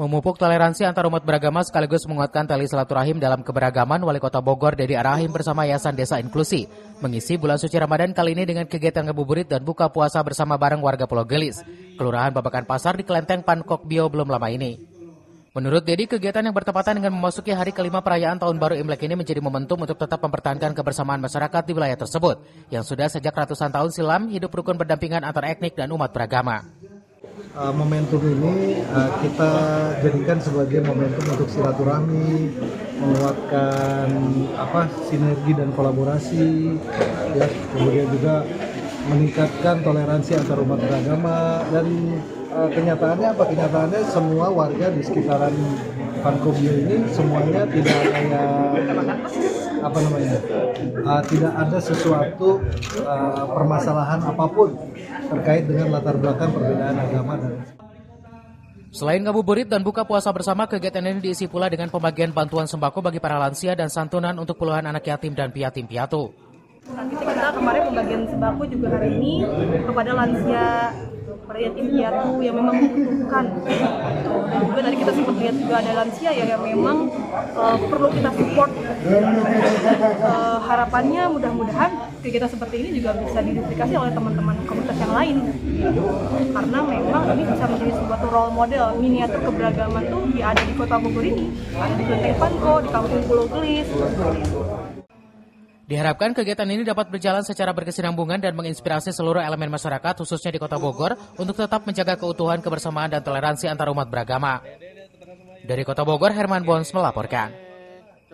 Memupuk toleransi antar umat beragama sekaligus menguatkan tali silaturahim dalam keberagaman, Wali Kota Bogor Dedi Arahim bersama Yayasan Desa Inklusi mengisi bulan suci Ramadan kali ini dengan kegiatan ngabuburit dan buka puasa bersama bareng warga Pulau Gelis, Kelurahan Babakan Pasar di Kelenteng Pankok Bio belum lama ini. Menurut Dedi, kegiatan yang bertepatan dengan memasuki hari kelima perayaan Tahun Baru Imlek ini menjadi momentum untuk tetap mempertahankan kebersamaan masyarakat di wilayah tersebut, yang sudah sejak ratusan tahun silam hidup rukun berdampingan antar etnik dan umat beragama. Momentum ini kita jadikan sebagai momentum untuk silaturahmi, menguatkan sinergi dan kolaborasi, ya, kemudian juga meningkatkan toleransi antar umat beragama dan kenyataannya Kenyataannya semua warga di sekitaran Pankobio ini semuanya tidak ada tidak ada sesuatu permasalahan apapun terkait dengan latar belakang perbedaan agama dan. Selain ngabuburit dan buka puasa bersama, kegiatan ini diisi pula dengan pembagian bantuan sembako bagi para lansia dan santunan untuk puluhan anak yatim dan piatim piatu. Kita kemarin pembagian sembako juga hari ini kepada lansia, para yatim piatu yang memang membutuhkan. Dan juga tadi kita sempat lihat juga ada lansia yang memang perlu kita support. Harapannya mudah-mudahan kegiatan seperti ini juga bisa diduplikasi oleh teman-teman komunitas yang lain. Karena memang ini bisa menjadi sebuah role model miniatur keberagaman tuh ada di Kota Bogor ini, ada di Kelenteng Pankok, di Kampung Pulau Gelis. Diharapkan kegiatan ini dapat berjalan secara berkesinambungan dan menginspirasi seluruh elemen masyarakat, khususnya di Kota Bogor, untuk tetap menjaga keutuhan, kebersamaan, dan toleransi antar umat beragama. Dari Kota Bogor, Herman Bons melaporkan.